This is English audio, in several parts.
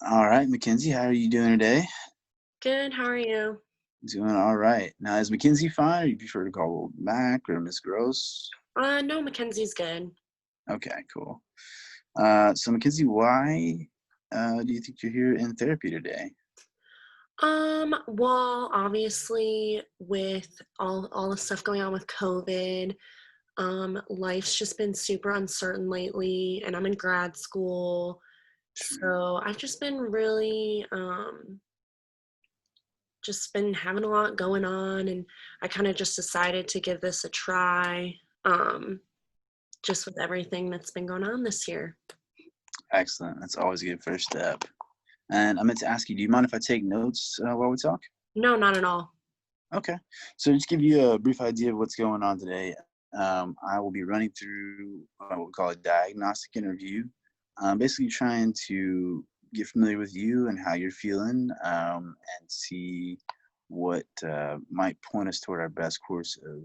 All right, Mackenzie, how are you doing today? Good, how are you? Doing all right. Now, is Mackenzie fine, or you prefer to call Mac or Miss Gross? No, Mackenzie's good. Okay, cool. So Mackenzie, why do you think you're here in therapy today? Well, obviously with all the stuff going on with COVID, life's just been super uncertain lately, and I'm in grad school, Sure. so I've just been having a lot going on, and I kind of just decided to give this a try, um, just with everything that's been going on this year. Excellent. That's always a good first step. And I meant to ask you, do you mind if I take notes while we talk? No, not at all. Okay. So just give you a brief idea of what's going on today. I will be running through what we call a diagnostic interview. Basically trying to get familiar with you and how you're feeling, and see what might point us toward our best course of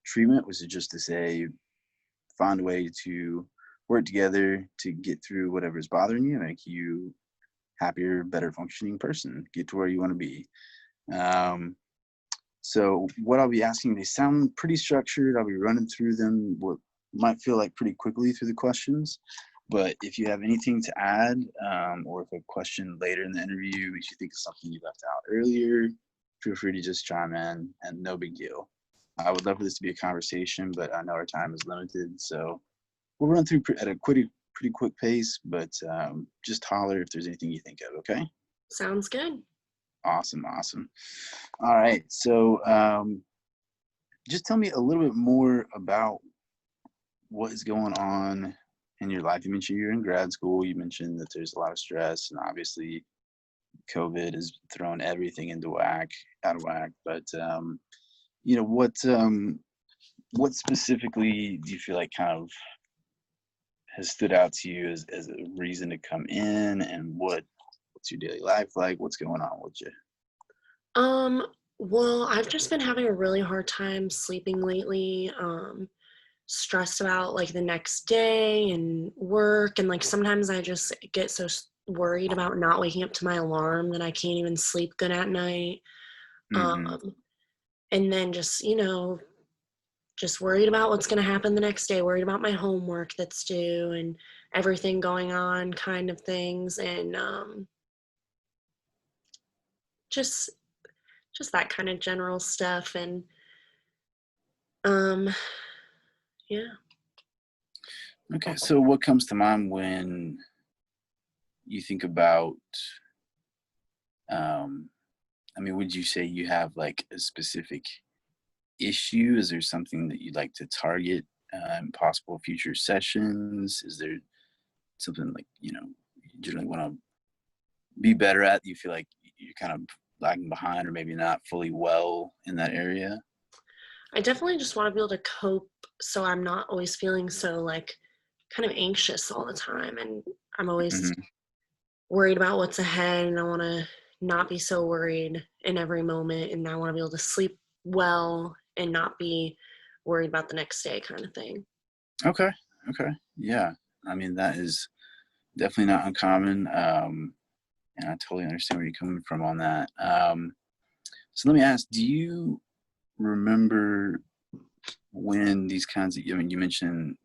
treatment, which is just to say, find a way to work together to get through whatever's bothering you, make you happier, better functioning person, get to where you want to be. Um, so what I'll be asking, they sound pretty structured. I'll be running through them what might feel like pretty quickly through the questions. But if you have anything to add, or if a question later in the interview, if you think of something you left out earlier, feel free to just chime in, and no big deal. I would love for this to be a conversation, but I know our time is limited. So we'll run through at a pretty quick pace, but just holler if there's anything you think of, okay? Sounds good. Awesome, awesome. All right, so just tell me a little bit more about what is going on in your life. You mentioned you're in grad school. You mentioned that there's a lot of stress, and obviously COVID has thrown everything out of whack. But you know, what specifically do you feel like kind of has stood out to you as a reason to come in, and what's your daily life like? What's going on with you? Um, well, I've just been having a really hard time sleeping lately. Stressed about like the next day and work, and like sometimes I just get so worried about not waking up to my alarm that I can't even sleep good at night. Mm-hmm. Um, and then just worried about what's going to happen the next day, worried about my homework that's due and everything going on kind of things, and just just that kind of general stuff. And um yeah. Okay, so what comes to mind when you think about, um, I mean, would you say you have like a specific issue? Is there something that you'd like to target in possible future sessions? Is there something like, you generally want to be better at? You feel like you're kind of lagging behind or maybe not fully well in that area? I definitely just want to be able to cope so I'm not always feeling so like kind of anxious all the time, and I'm always Hmm. worried about what's ahead, and I want to not be so worried in every moment, and I want to be able to sleep well and not be worried about the next day kind of thing. Okay. Okay. Yeah. I mean, that is definitely not uncommon. And I totally understand where you're coming from on that. So let me ask, do you remember when these kinds of, I mean, you mentioned,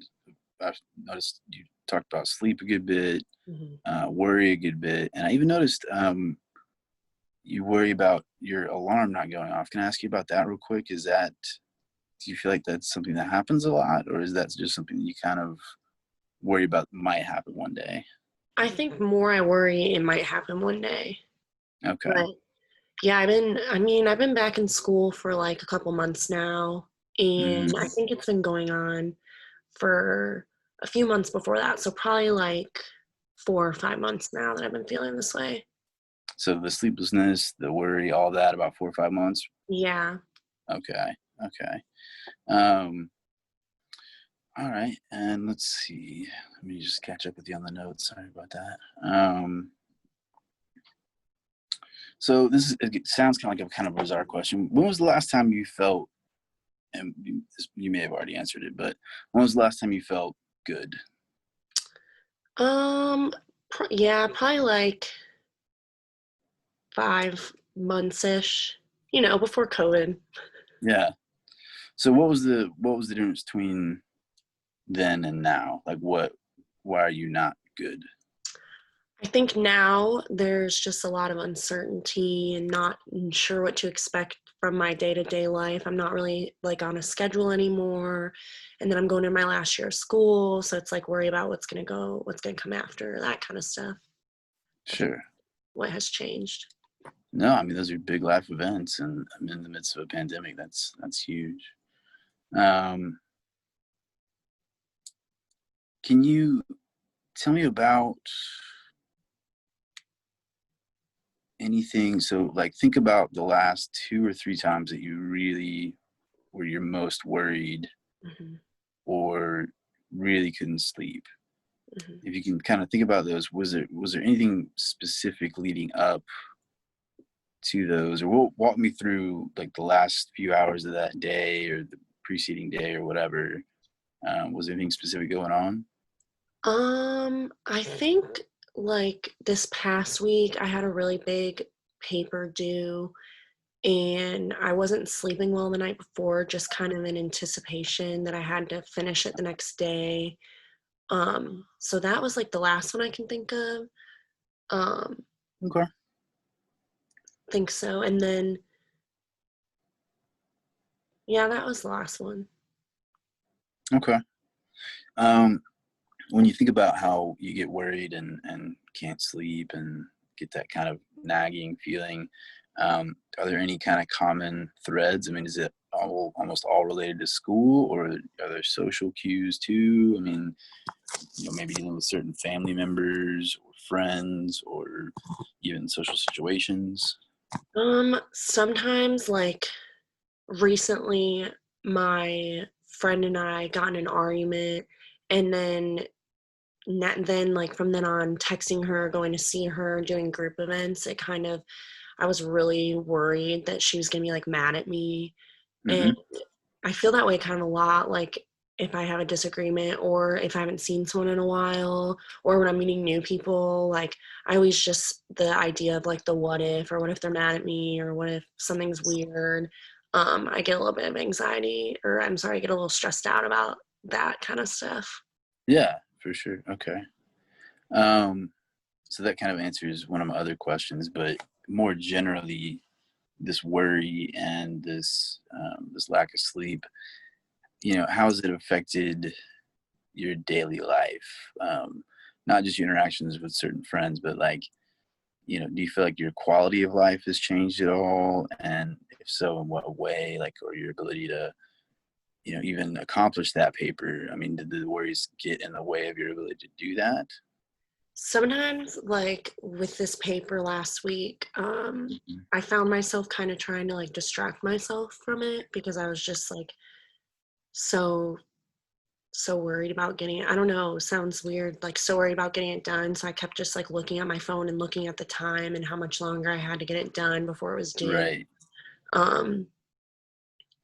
I've noticed you talked about sleep a good bit, Mhm. worry a good bit, and I even noticed you worry about your alarm not going off. Can I ask you about that real quick? Do you feel like that's something that happens a lot, or is that just something that you kind of worry about might happen one day? I think more I worry it might happen one day. Okay. But yeah, I've been back in school for like a couple months now, and I Hmm. think it's been going on for a few months before that. So probably like 4 or 5 months now that I've been feeling this way. So the sleeplessness, the worry, all that about 4 or 5 months. Yeah. Okay. Okay. Um, all right. And let's see. Let me just catch up with you on the notes. Sorry about that. So it sounds kind of like a kind of bizarre question. When was the last time you felt, and you may have already answered it, but when was the last time you felt good? Um, Yeah, probably like 5 months ish. Before COVID. Yeah. So what was the difference between then and now? Like why are you not good? I think now there's just a lot of uncertainty and not sure what to expect from my day-to-day life. I'm not really like on a schedule anymore. And then I'm going in my last year of school, so it's like worry about what's going to come after, that kind of stuff. I think Sure. what has changed. No, I mean those are big life events, and I'm in the midst of a pandemic. That's huge. Um, can you tell me about anything? So, like, think about the last 2 or 3 times that you really were your most worried Hmm. or really couldn't sleep. Hmm. If you can kind of think about those, was there anything specific leading up to those, or walk me through like the last few hours of that day or the preceding day or whatever? Was there anything specific going on? I think like this past week I had a really big paper due and I wasn't sleeping well the night before, just kind of in anticipation that I had to finish it the next day. So that was like the last one I can think of. Um, Okay. think so. And then yeah, that was the last one. Okay. Um, when you think about how you get worried and can't sleep and get that kind of nagging feeling, are there any kind of common threads? I mean, is it almost all related to school, or are there social cues too? I mean, maybe dealing with certain family members or friends or even social situations. Sometimes like recently my friend and I got in an argument and then like from then on texting her, going to see her, doing group events, it kind of I was really worried that she was gonna be like mad at me. And Hmm. I feel that way kind of a lot, like if I have a disagreement or if I haven't seen someone in a while or when I'm meeting new people, like I always just the idea of like the what if or what if they're mad at me or what if something's weird. I get a little bit of anxiety or I'm sorry, I get a little stressed out about that kind of stuff. Yeah, for sure. Okay. Um, so that kind of answers one of my other questions, but more generally, this worry and this lack of sleep, how has it affected your daily life? Not just your interactions with certain friends, but like, do you feel like your quality of life has changed at all? And if so, in what way? Like, or your ability to, even accomplish that paper? I mean, did the worries get in the way of your ability to do that? Sometimes, like with this paper last week, Mhm. I found myself kind of trying to like distract myself from it because I was just like so so worried about getting it. I don't know, sounds weird, like so worried about getting it done. So I kept just like looking at my phone and looking at the time and how much longer I had to get it done before it was due. Right. Um,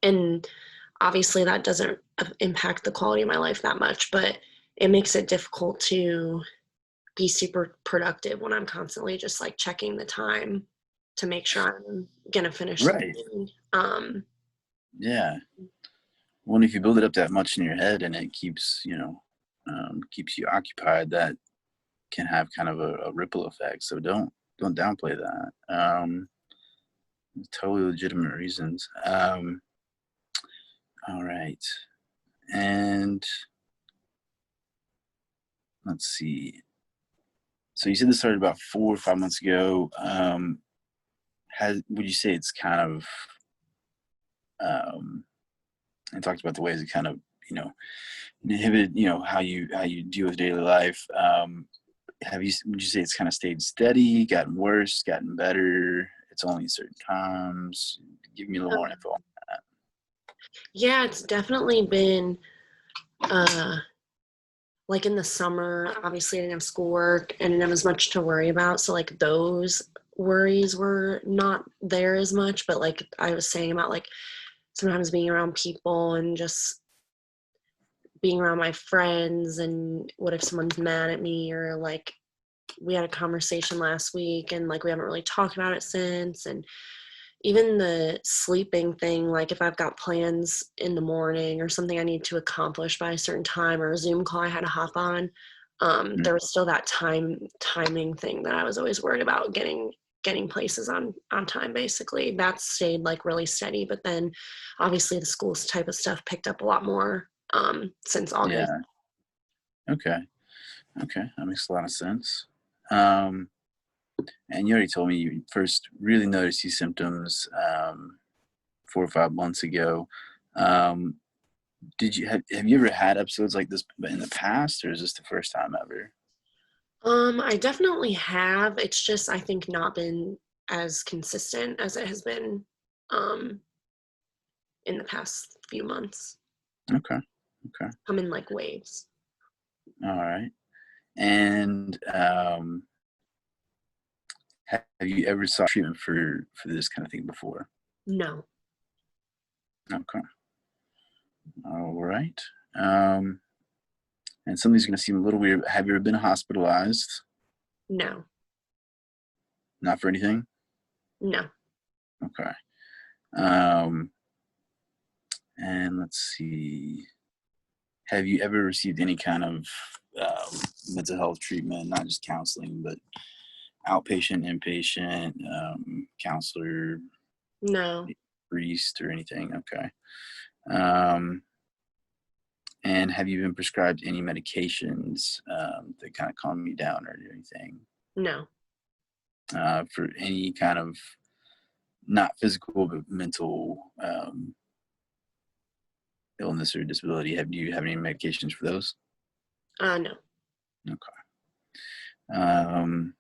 and obviously that doesn't impact the quality of my life that much, but it makes it difficult to be super productive when I'm constantly just like checking the time to make sure I'm gonna finish Right. something. Yeah. Well, if you build it up that much in your head and it keeps you occupied, that can have kind of a ripple effect. So don't downplay that. Totally legitimate reasons. All right. And let's see. So you said this started about 4 or 5 months ago. Has would you say it's kind of um, and talked about the ways it kind of inhibited how you deal with daily life. Would you say it's kind of stayed steady, gotten worse, gotten better? It's only certain times. Give me a little more info on that. Yeah, it's definitely been uh like in the summer, obviously I didn't have schoolwork and I didn't have as much to worry about. So like those worries were not there as much. But like I was saying about like sometimes being around people and just being around my friends and what if someone's mad at me or like we had a conversation last week, and like we haven't really talked about it since. And even the sleeping thing, like if I've got plans in the morning or something I need to accomplish by a certain time, or a Zoom call I had to hop on, Mm. there was still that timing thing that I was always worried about getting places on time. Basically, that stayed like really steady, but then obviously the school's type of stuff picked up a lot more since August. Yeah. Okay. Okay. That makes a lot of sense. Um, and you already told me you first really noticed these symptoms 4 or 5 months ago. Um, did you have you ever had episodes like this in the past, or is this the first time ever? I definitely have. It's just I think not been as consistent as it has been um in the past few months. Okay. Okay. Come in like waves. All right. And have you ever sought treatment for this kind of thing before? No, Okay. All right. Um, and something's going to seem a little weird. Have you ever been hospitalized? no, Not for anything? no, Okay. Um, and let's see. Have you ever received any kind of mental health treatment, not just counseling, but outpatient, inpatient, counselor, no. priest, or anything? Okay. Um, and have you been prescribed any medications that kind of calm you down or anything No, for any kind of not physical but mental illness or disability? Do you have any medications for those? no. Okay. Um,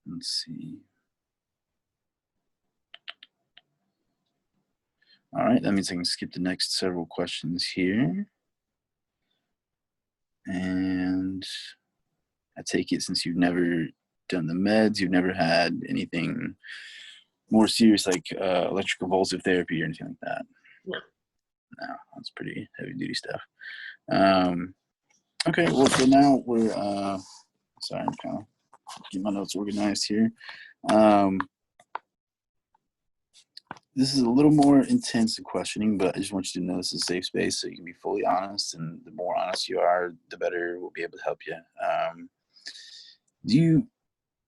let's see. All right, that means I can skip the next several questions here. And I take it since you've never done the meds, you've never had anything more serious like electroconvulsive therapy or anything like that. No. No, that's pretty heavy duty stuff. Um, okay, well, so now we're, sorry, I'm kind of getting my notes organized here. This is a little more intense in questioning, but I just want you to know this is a safe space so you can be fully honest. And the more honest you are, the better we'll be able to help you. Do you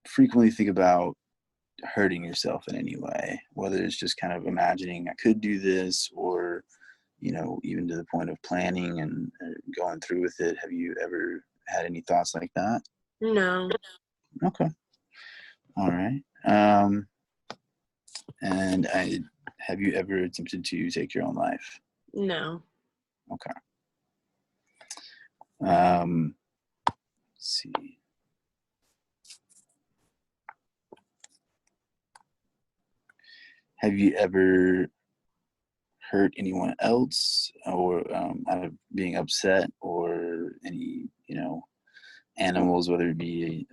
frequently think about hurting yourself in any way, whether it's just kind of imagining I could do this or, even to the point of planning and going through with it? Have you ever had any thoughts like that? No, Okay. All right. And have you ever attempted to take your own life? no, Okay. Let's see. Have you ever hurt anyone else or out of being upset or any, animals, whether it be,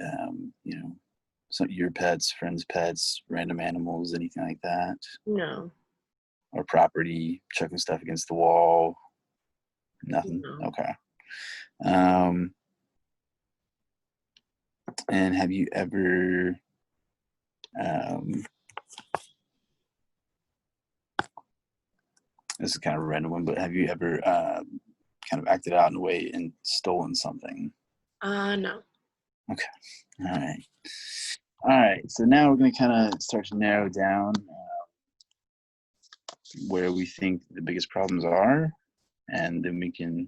some your pets, friends' pets, random animals, anything like that, no, or property, chucking stuff against the wall? Nothing. no. Okay. Um, and have you ever, um, this is kind of a random one, but have you ever kind of acted out in a way and stolen something? No. Okay. All right. All right. So now we're going to kind of start to narrow down where we think the biggest problems are, and then we can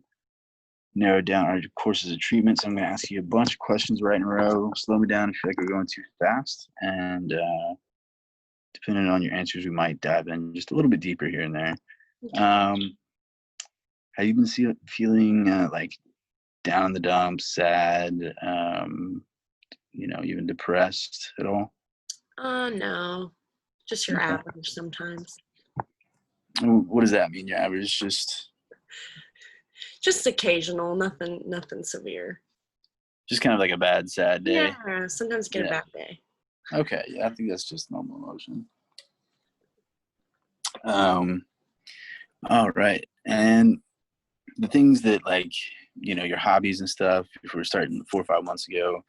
narrow down our courses of treatment. So I'm going to ask you a bunch of questions right in a row. Slow me down if you feel like we're going too fast. And depending on your answers, we might dive in just a little bit deeper here and there. Um, have you been feeling like down in the dumps, sad, even depressed at all? No. Just your Okay. average sometimes. What does that mean? Your average, Just occasional, nothing severe. just kind of like a bad, sad day. Yeah, sometimes get a Yeah. bad day. Okay. Yeah, I think that's just normal emotion. Um, all right. And the things that your hobbies and stuff, if we were starting 4 or 5 months ago,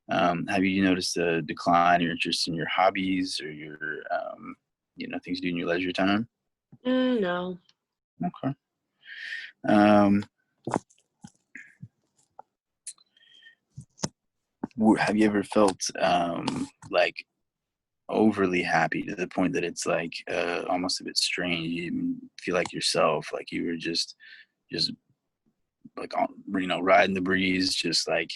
Have you noticed a decline in your interest in your hobbies or your, things you do in your leisure time? No. Okay. Um, have you ever felt like overly happy to the point that it's like almost a bit strange? You didn't feel like yourself, like you were just like riding the breeze, just like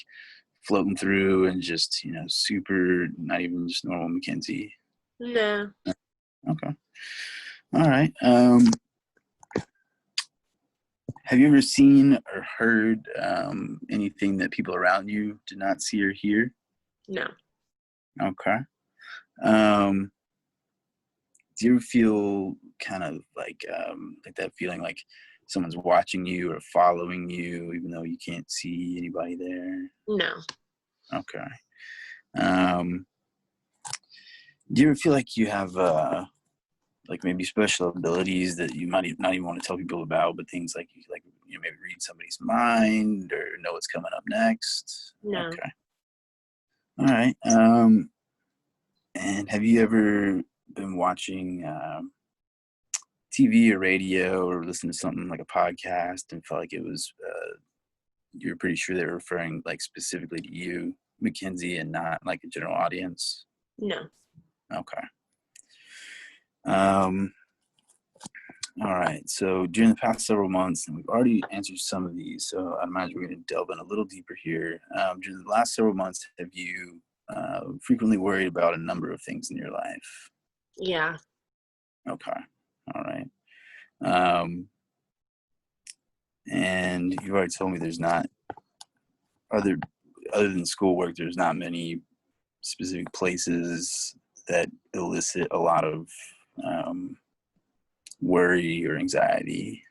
floating through, and just super, not even just normal Mackenzie. No. Okay. All right. Have you ever seen or heard anything that people around you did not see or hear? No. Okay. Um, do you ever feel kind of like that feeling like someone's watching you or following you, even though you can't see anybody there? No. Okay. Um, do you ever feel like you have like maybe special abilities that you might not even want to tell people about, but things like maybe read somebody's mind or know what's coming up next? No. Okay. All right. And have you ever been watching TV or radio or listened to something like a podcast and felt like it was you're pretty sure they were referring like specifically to you, Mackenzie, and not like a general audience? No. Okay. Um, all right. So during the past several months, and we've already answered some of these, so I imagine we're going to delve in a little deeper here. During the last several months, have you frequently worried about a number of things in your life? Yeah. Okay. All right. Um, and you've already told me there's not other other than schoolwork. There's not many specific places that elicit a lot of um, worry or anxiety.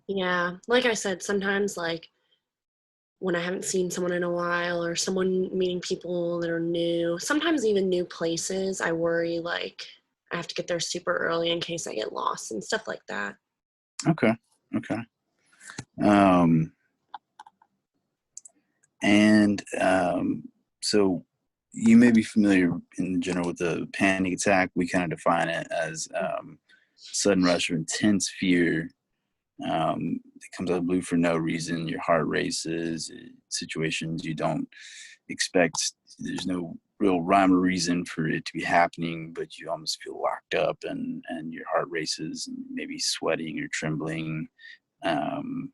Yeah. Like I said, sometimes like when I haven't seen someone in a while or someone meeting people that are new, sometimes even new places, I worry like I have to get there super early in case I get lost and stuff like that. Okay. Okay. Um, and so you may be familiar in general with the panic attack. We kind of define it as sudden rush of intense fear. It comes out of the blue for no reason. Your heart races, situations you don't expect. There's no real rhyme or reason for it to be happening, but you almost feel locked up, and your heart races, and maybe sweating or trembling. Um,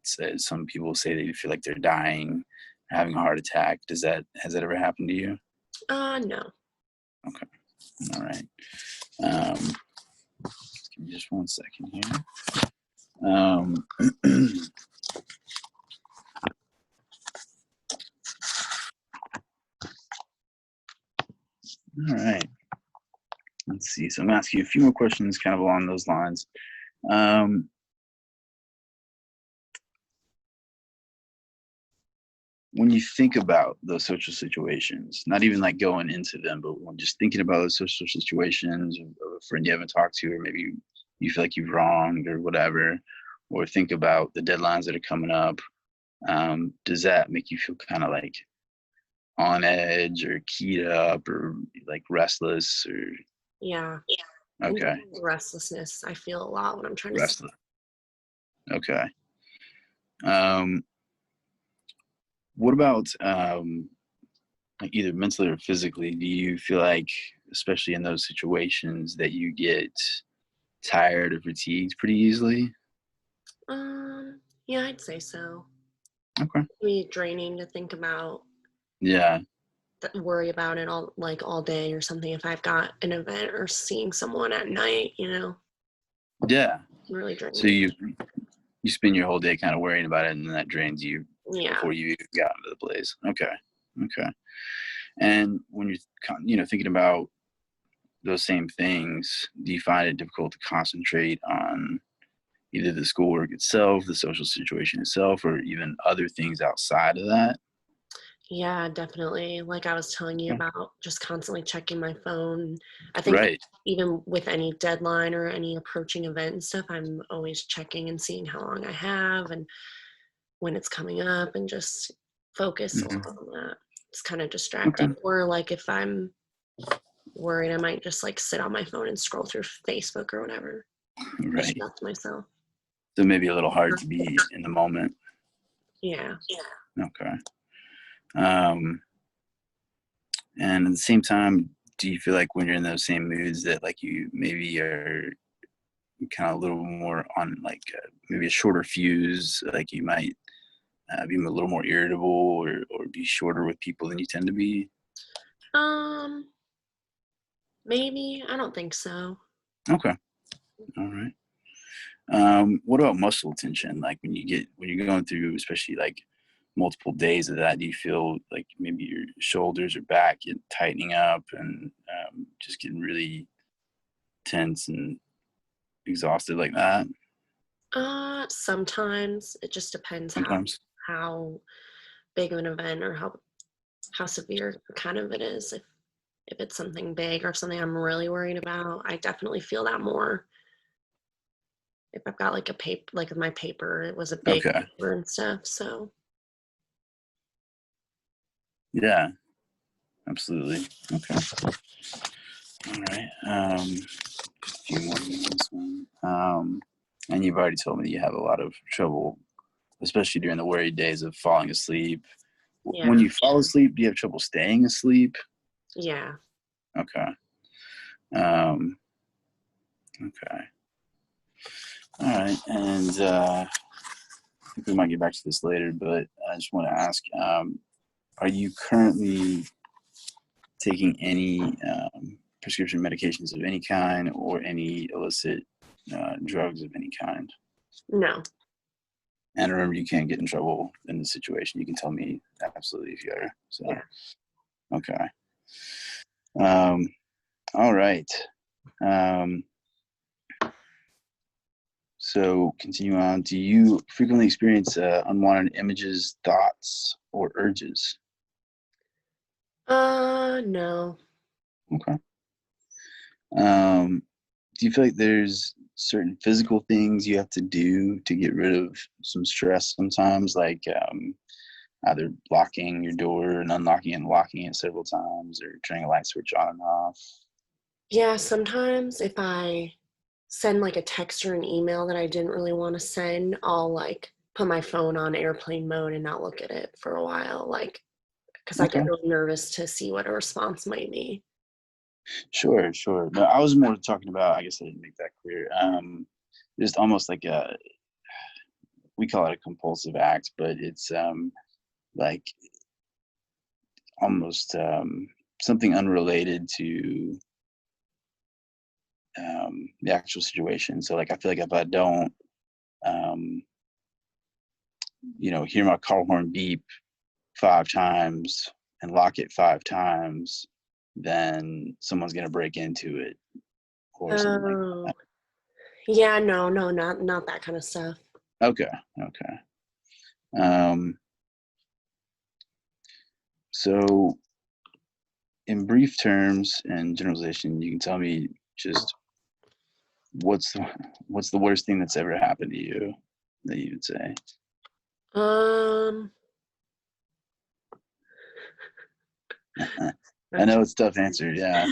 some people say they feel like they're dying, having a heart attack. Has that ever happened to you? No. Okay. All right. Um, give me just one second here. Um, all right. Let's see. So I'm gonna ask you a few more questions, kind of along those lines. Um, when you think about those social situations, not even like going into them, but when just thinking about those social situations of a friend you haven't talked to, or maybe you feel like you've wronged or whatever, or think about the deadlines that are coming up, does that make you feel kind of like on edge or keyed up or like restless or Yeah. And okay, restlessness, I feel a lot when I'm trying to sleep. restless? Okay. Um, what about like either mentally or physically? Do you feel like, especially in those situations, that you get tired or fatigued pretty easily? Yeah, I'd say so. Okay. Be draining to think about, Yeah. worry about it all day or something if I've got an event or seeing someone at night, Yeah. really So draining. you spend your whole day kind of worrying about it, and then that drains you Yeah. before you even got into the place. Okay. Okay. And when you're thinking about those same things, do you find it difficult to concentrate on either the schoolwork itself, the social situation itself, or even other things outside of that? Yeah, definitely. Like I was telling you Okay. about, just constantly checking my phone. I think Right. even with any deadline or any approaching event and stuff, I'm always checking and seeing how long I have and when it's coming up and just focus a Hmm. lot on that. It's kind of Okay. distracting. Or like if I'm worried, I might just like sit on my phone and scroll through Facebook or whatever. Just Right. stress myself. So maybe a little hard to be in the moment. Yeah. Okay. Um, and at the same time, do you feel like when you're in those same moods that like you maybe are kind of a little more on like maybe a shorter fuse, like you might be a little more irritable or be shorter with people than you tend to be? Um, maybe. I don't think so. Okay. All right. What about muscle tension? Like when you're going through, especially like multiple days of that, do you feel like maybe your shoulders or back get tightening up and just getting really tense and exhausted like that? Sometimes it just depends Sometimes. how big of an event or how severe kind of it is. If it's something big or something I'm really worried about, I definitely feel that more. If I've got like a paper, like with my paper, it was a big Okay. paper and stuff. So, Yeah. Absolutely. Okay. All right. A few more on this one. And you've already told me you have a lot of trouble, especially during the worried days of falling asleep. When yeah, you fall asleep, do you have trouble staying asleep? yeah. Okay. Um, okay. All right. And I think we might get back to this later, but I just want to ask, are you currently taking any prescription medications of any kind or any illicit drugs of any kind? No. And remember, you can't get in trouble in this situation. You can tell me absolutely if you are. So, Yeah. okay. Um, all right. Um, so, continue on. Do you frequently experience unwanted images, thoughts, or urges? No. Okay. Um, do you feel like there's certain physical things you have to do to get rid of some stress sometimes, like either locking your door and unlocking it and locking it several times, or turning a light switch on and off? Yeah, sometimes if I send like a text or an email that I didn't really want to send, I'll like put my phone on airplane mode and not look at it for a while, like because I get Okay. really nervous to see what a response might be. Sure, sure. No, I was more talking about, I guess I didn't make that clear. Just almost like we call it a compulsive act, but it's like almost something unrelated to the actual situation. So like I feel like if I don't um, hear my car horn beep 5 times and lock it 5 times, then someone's gonna break into it or something like Oh, that. yeah, no, no, not that kind of stuff. Okay, okay. Um, so in brief terms and generalization, you can tell me just what's the, what's the worst thing that's ever happened to you that you would say? Um, I okay. know it's a tough answer. Yeah.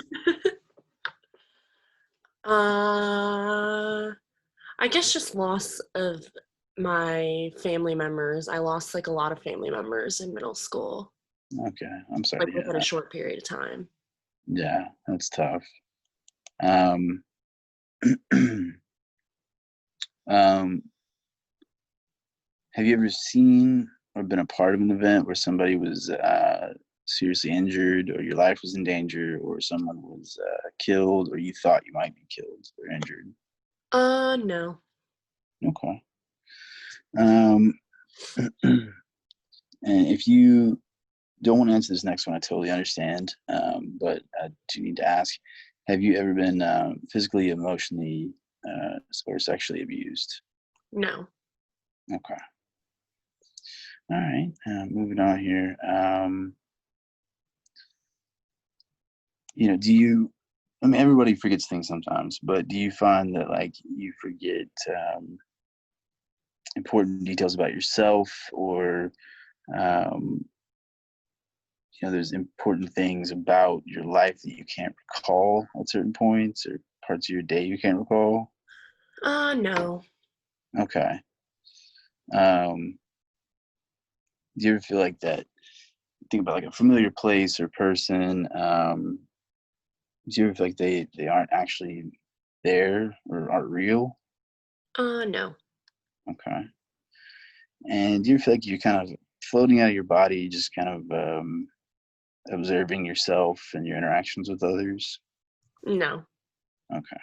uh, I guess just loss of my family members. I lost like a lot of family members in middle school, Okay. I'm sorry to like hear within a that. short period of time. Yeah, that's tough. Um, um, have you ever seen or been a part of an event where somebody was seriously injured, or your life was in danger, or someone was killed, or you thought you might be killed or injured? No. Okay. Um, and if you don't want to answer this next one, I totally understand. But I do need to ask: have you ever been physically, emotionally, or sexually abused? No. Okay. All right. Moving on here. Do you? I mean, everybody forgets things sometimes, but do you find that like you forget important details about yourself, or um, there's important things about your life that you can't recall at certain points, or parts of your day you can't recall? No. Okay. Um, do you ever feel like that? Think about like a familiar place or person. Do you ever feel like they aren't actually there or aren't real? No. Okay. And do you feel like you're kind of floating out of your body, just kind of observing yourself and your interactions with others? No. Okay.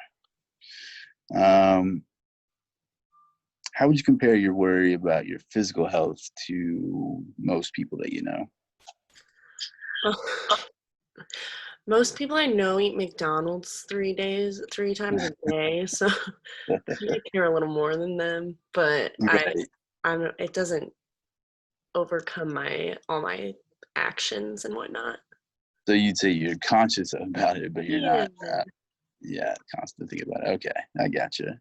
Um, how would you compare your worry about your physical health to most people that you know? Most people I know eat McDonald's 3 times a day, so I care a little more than them. But Right. it doesn't overcome my all my actions and whatnot. So you'd say you're conscious about it, but you're Yeah. not, yeah, constantly thinking about it. Okay, I gotcha.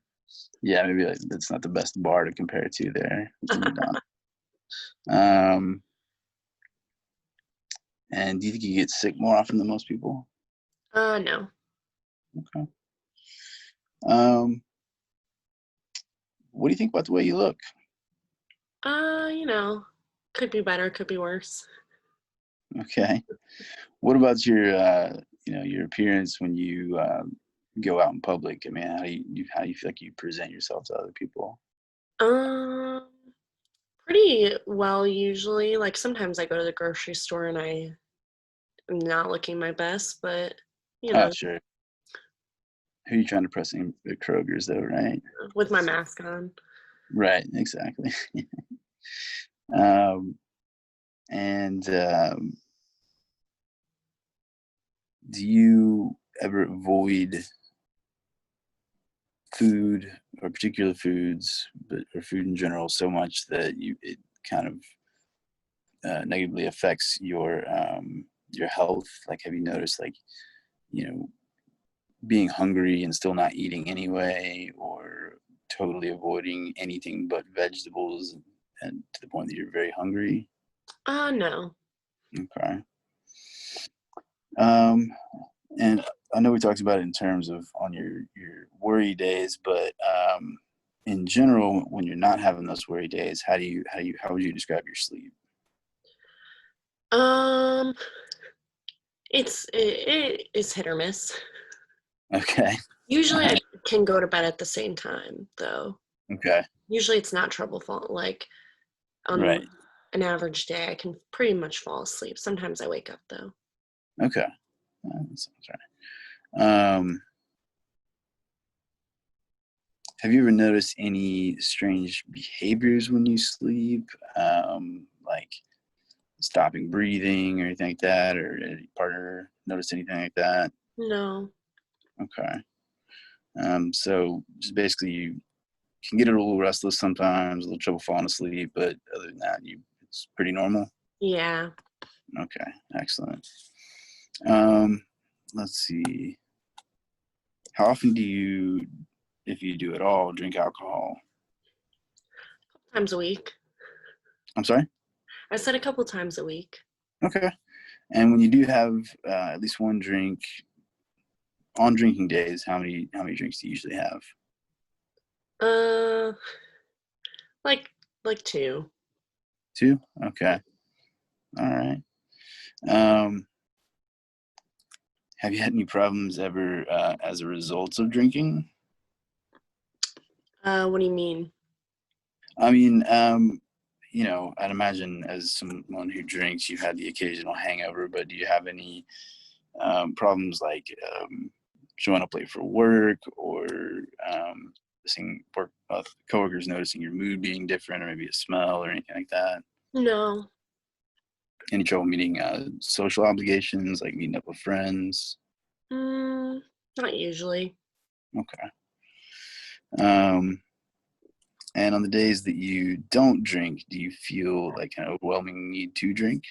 Yeah, maybe like, that's not the best bar to compare it to there. It's a McDonald's. Um, and do you think you get sick more often than most people? No. Okay. Um, what do you think about the way you look? You know, could be better, could be worse. Okay. What about your, your appearance when you go out in public? I mean, how do you feel like you present yourself to other people? Um, Pretty well usually. Like sometimes I go to the grocery store and I am not looking my best, but you Oh, know, sure. Who are you trying to press in the Kroger's though, right? with my mask on. Right, exactly. um, and do you ever avoid food or particular foods, but or food in general, so much that it kind of negatively affects your health? Like, have you noticed, like, you know, being hungry and still not eating anyway, or totally avoiding anything but vegetables, and to the point that you're very hungry? No. Okay. Um, and I know we talked about it in terms of on your worry days, but in general, when you're not having those worry days, how would you describe your sleep? Um, it is hit or miss. Okay. All Usually I right. can go to bed at the same time though. Okay. Usually it's not trouble fall like on Right. an average day I can pretty much fall asleep. Sometimes I wake up though. Okay. That sounds right. Have you ever noticed any strange behaviors when you sleep? Like stopping breathing or anything like that, or any partner notice anything like that? No. Okay. So just basically you can get a little restless sometimes, a little trouble falling asleep, but other than that, it's pretty normal. Yeah. Okay, excellent. Um, let's see. How often do you, if you do at all, drink alcohol? Times a week. I'm sorry? I said a couple times a week. Okay. And when you do have at least one drink on drinking days, how many drinks do you usually have? Uh like like two. Two? Okay. All right. Um, have you had any problems ever as a result of drinking? What do you mean? I mean, I'd imagine as someone who drinks, you've had the occasional hangover, but do you have any problems like showing up late for work, or seeing work coworkers noticing your mood being different, or maybe a smell or anything like that? No. Any trouble meeting social obligations, like meeting up with friends? Mm, Not usually. Okay. Um, and on the days that you don't drink, do you feel like an overwhelming need to drink?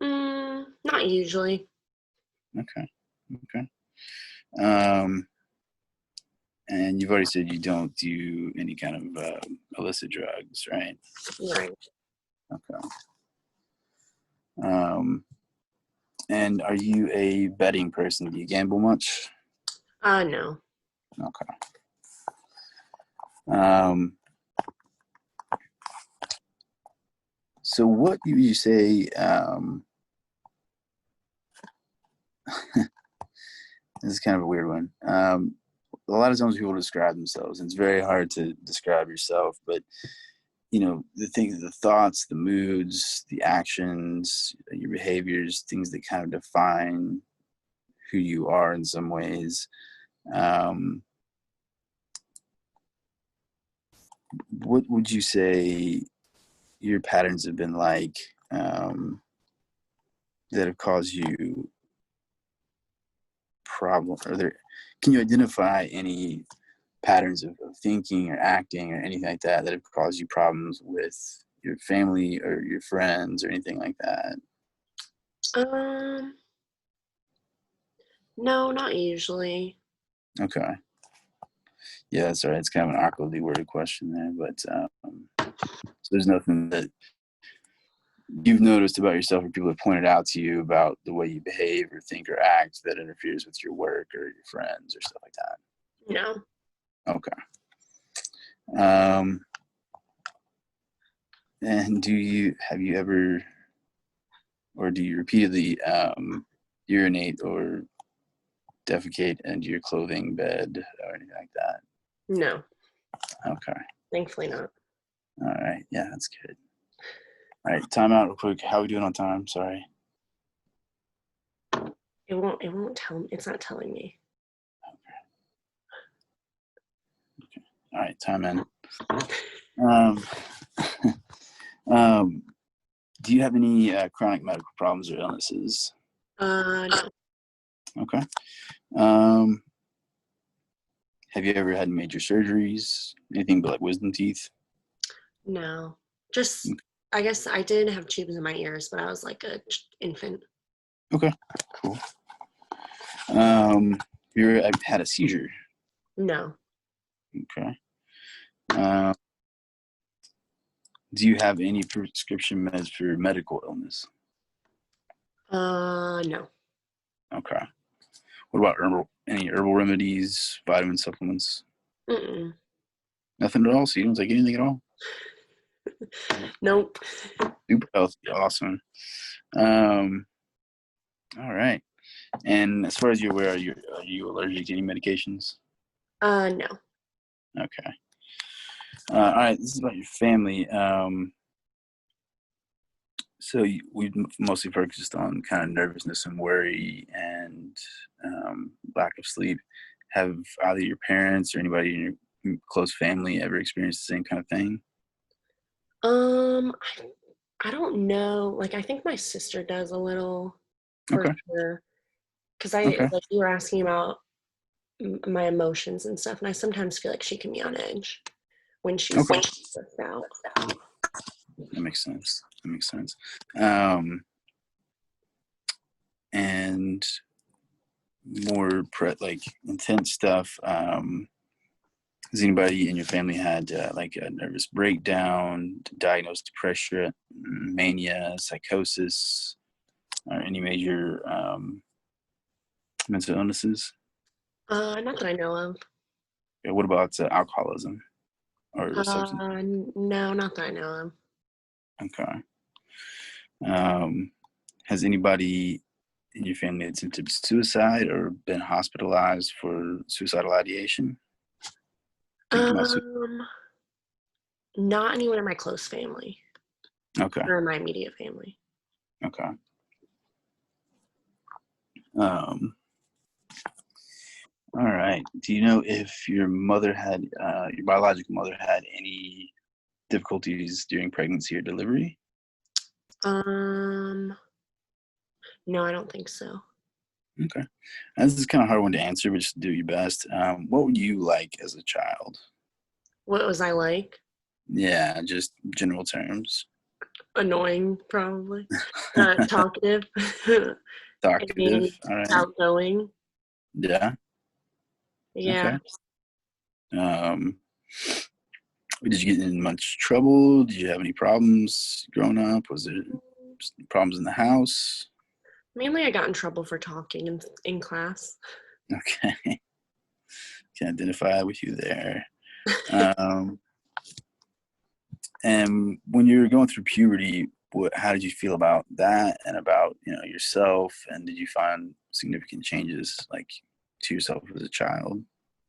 Not usually. Okay. Okay. Um, and you've already said you don't do any kind of illicit drugs, right? Right. Okay. Um, And are you a betting person? Do you gamble much? No. Okay. Um, so what do you say, this is kind of a weird one. A lot of times people describe themselves, and it's very hard to describe yourself, but the things, the thoughts, the moods, the actions, your behaviors, things that kind of define who you are in some ways. Um, what would you say your patterns have been like, that have caused you problem, or there, can you identify any patterns of thinking or acting or anything like that that have caused you problems with your family or your friends or anything like that? Um, no, not usually. Okay. Yeah, that's all right. It's kind of an awkwardly worded question there, but so there's nothing that you've noticed about yourself or people have pointed out to you about the way you behave or think or act that interferes with your work or your friends or stuff like that? No. Okay. Um, and have you ever, or do you repeatedly urinate or defecate into your clothing, bed, or anything like that? No. Okay. Thankfully not. All right. Yeah, that's good. All right. Time out real quick. How are we doing on time? Sorry. It won't tell me. It's not telling me. All right. Time in. Um, um, do you have any chronic medical problems or illnesses? No. Okay. Um, have you ever had major surgeries? Anything but like wisdom teeth? No. Just, I guess I did have tubes in my ears, but I was like a infant. Okay. Cool. Have you ever had a seizure? No. Okay. Um, do you have any prescription meds for medical illness? No. Okay. What about any herbal remedies, vitamin supplements? Mm-mm. Nothing at all? So you don't take anything at all? Nope. Super healthy. Awesome. Um, all right. And as far as you're aware, are you allergic to any medications? No. Okay. All right. This is about your family. So we've mostly focused on kind of nervousness and worry and lack of sleep. Have either your parents or anybody in your close family ever experienced the same kind of thing? Um, I don't know. Like, I think my sister does a little for Okay. sure. Because Okay. like, you were asking about my emotions and stuff, and I sometimes feel like she can be on edge when she's Okay. stressed out. That makes sense. That makes sense. Um, and more like intense stuff. Has anybody in your family had like a nervous breakdown, diagnosed depression, mania, psychosis, or any major mental illnesses? Not that I know of. What about alcoholism or substance? No, not that I know of. Okay. Um, has anybody in your family attempted suicide or been hospitalized for suicidal ideation? Thinking about suicide? Um, Not anyone in my close family Okay. or in my immediate family. Okay. Um, all right. Do you know if your your biological mother had any difficulties during pregnancy or delivery? Um, no, I don't think so. Okay. This is kind of a hard one to answer, but just do your best. What were you like as a child? What was I like? Yeah, just general terms. Annoying, probably. Talkative. Talkative. And All right. outgoing. Yeah. Yeah. Okay. Um, did you get in much trouble? Did you have any problems growing up? Was there problems in the house? Mainly I got in trouble for talking in class. Okay. Can identify with you there. Um, and when you were going through puberty, how did you feel about that and about, yourself? And did you find significant changes like to yourself as a child?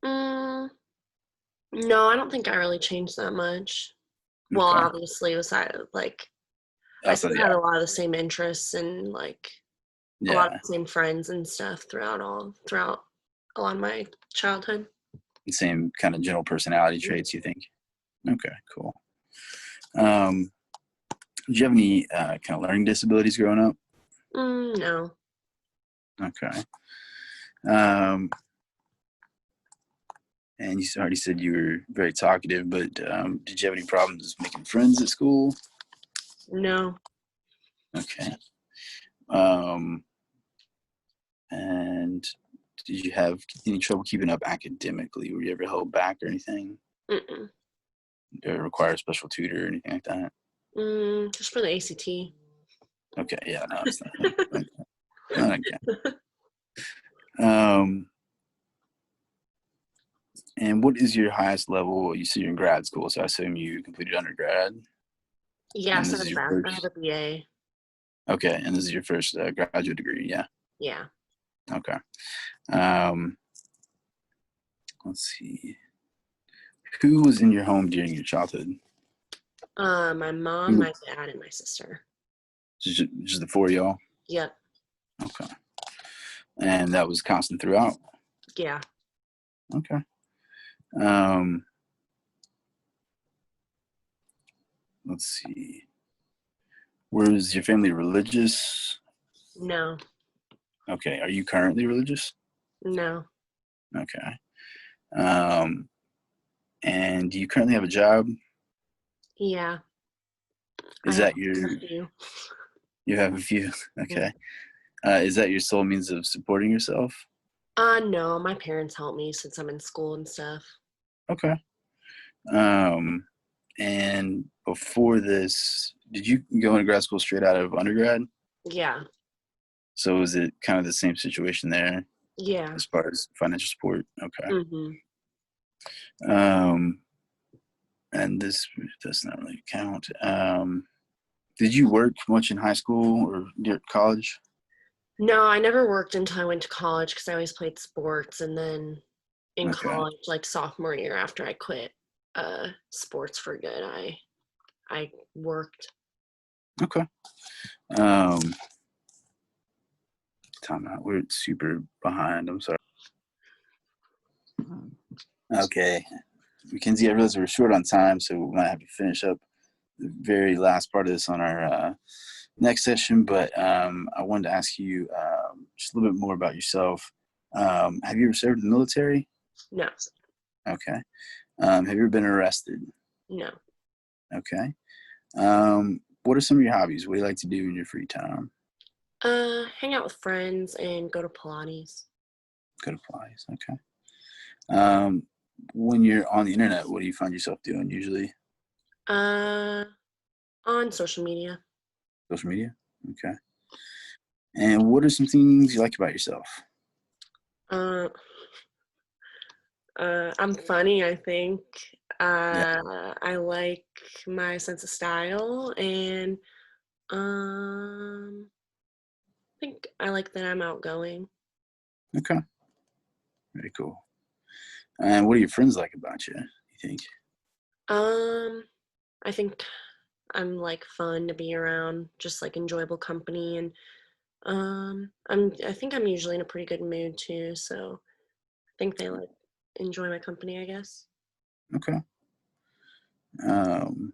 Mm, no, I don't think I really changed that much. Well, Okay. obviously, besides like I Outside still the had eye. a lot of the same interests and like a lot of Yeah. the same friends and stuff throughout a lot of my childhood. Same kind of general personality traits, you think? Okay, cool. Um, did you have any kind of learning disabilities growing up? No. Okay. Um, and you already said you were very talkative, but did you have any problems making friends at school? No. Okay. Um, and did you have any trouble keeping up academically? Were you ever held back or anything? Mm-mm. Did it require a special tutor or anything like that? Just for the ACT. Okay, yeah, no, it's nothing like that. Okay. Um, and what is your highest level? You said you're in grad school, so I assume you completed undergrad, and Yes, I this have is your I have first. a BA. Okay, and this is your first graduate degree. Yeah. Yeah. Okay. Um, let's see. Who was in your home during your childhood? My mom, Who? my dad, and my sister. Just the four of y'all. Yep. Okay. And that was constant throughout. Yeah. Okay. Um, let's see. Was your family religious? No. Okay. Are you currently religious? No. Okay. Um, and do you currently have a job? Yeah. I Is have that your, a few. you have a few? Mm. Okay. Is that your sole means of supporting yourself? No, my parents help me since I'm in school and stuff. Okay. Um, and before this, did you go into grad school straight out of undergrad? Yeah. So was it kind of the same situation there Yeah. as far as financial support? Okay. Mm-hmm. Um, and this does not really count. Did you work much in high school or college? No, I never worked until I went to college because I always played sports, and then in Okay. college, like sophomore year after I quit sports for good, I worked. Okay. Um, time out. We're super behind. I'm sorry. Okay. Mackenzie, I realize we're short on time, so we might have to finish up the very last part of this on our next session. But I wanted to ask you just a little bit more about yourself. Have you ever served in the military? No. Okay. Have you ever been arrested? No. Okay. What are some of your hobbies? What do you like to do in your free time? Hang out with friends and go to Pilates. Go to Pilates. Okay. Um, when you're on the internet, what do you find yourself doing usually? Uh, on social media. Social media? Okay. And what are some things you like about yourself? Uh, I'm funny, I think. Yeah. I like my sense of style, and I think I like that I'm outgoing. Okay. Very cool. And what do your friends like about you think? Um, I think I'm like fun to be around, just like enjoyable company, and I think I'm usually in a pretty good mood too, so I think they like enjoy my company, I guess. Okay. Um,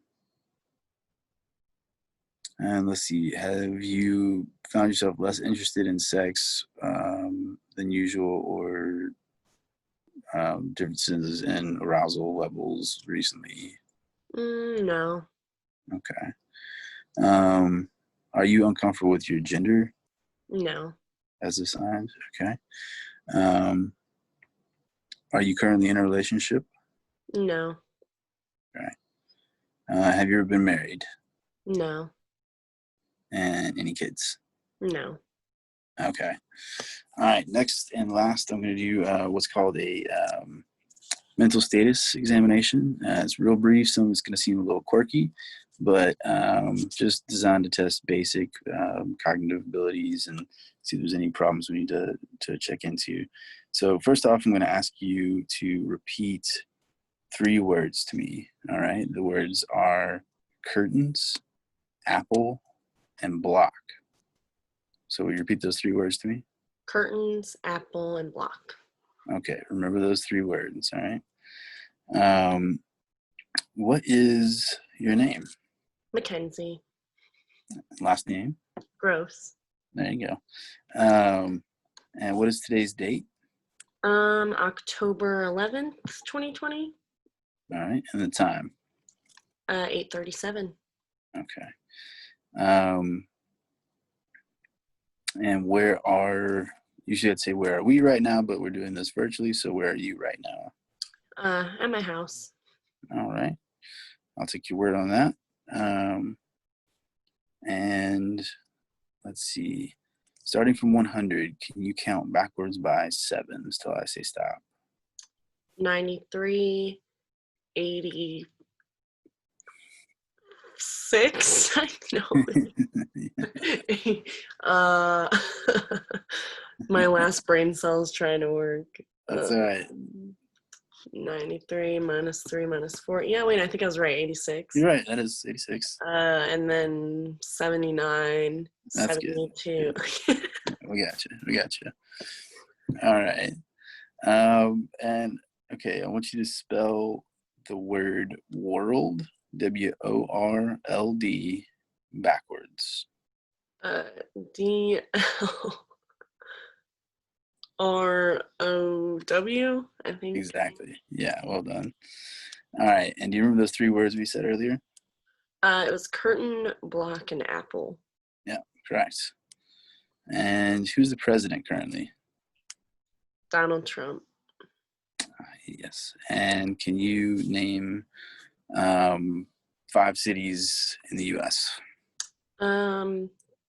and let's see, have you found yourself less interested in sex than usual or differences in arousal levels recently? No. Okay. Um, are you uncomfortable with your gender No. as a sign? Okay. Um, are you currently in a relationship? No. Okay. Have you ever been married? No. And any kids? No. Okay. All right. Next and last, I'm going to do what's called a mental status examination. It's real brief. Some it's going to seem a little quirky, but just designed to test basic cognitive abilities and see if there's any problems we need to check into. So first off, I'm going to ask you to repeat 3 words to me. All right. The words are curtains, apple, and block. So will you repeat those 3 words to me? Curtains, apple, and block. Okay. Remember those 3 words. All right. What is your name? Mackenzie. Last name? Gross. There you go. And what is today's date? October 11th, 2020. All right. And the time? 8:37. Okay. And usually I'd say where are we right now, but we're doing this virtually. So where are you right now? At my house. All right. I'll take your word on that. And let's see. Starting from 100, can you count backwards by 7s till I say stop? 93, 86. I know. My last brain cell's trying to work. That's all right. 93 minus 3 minus 4. Yeah, wait, I think I was right. 86. You're right. That is 86. And then 79, That's 72. good. We got you. All right. And okay, I want you to spell the word world, WORLD, backwards. DLROW, I think. Exactly. Yeah, well done. All right. And do you remember those 3 words we said earlier? It was curtain, block, and apple. Yeah, correct. And who's the president currently? Donald Trump. Yes. And can you name 5 cities in the U.S.?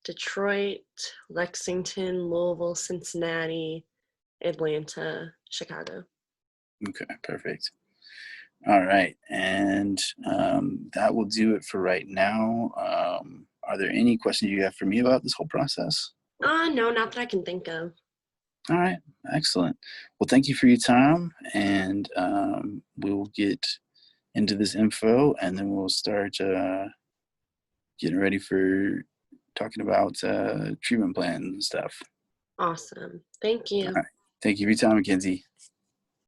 Detroit, Lexington, Louisville, Cincinnati, Atlanta, Chicago. Okay, perfect. All right. And that will do it for right now. Are there any questions you have for me about this whole process? No, not that I can think of. All right. Excellent. Well, thank you for your time. And we'll get into this info and then we'll start getting ready for talking about treatment plans and stuff. Awesome. Thank you. All right. Thank you for your time, Mackenzie.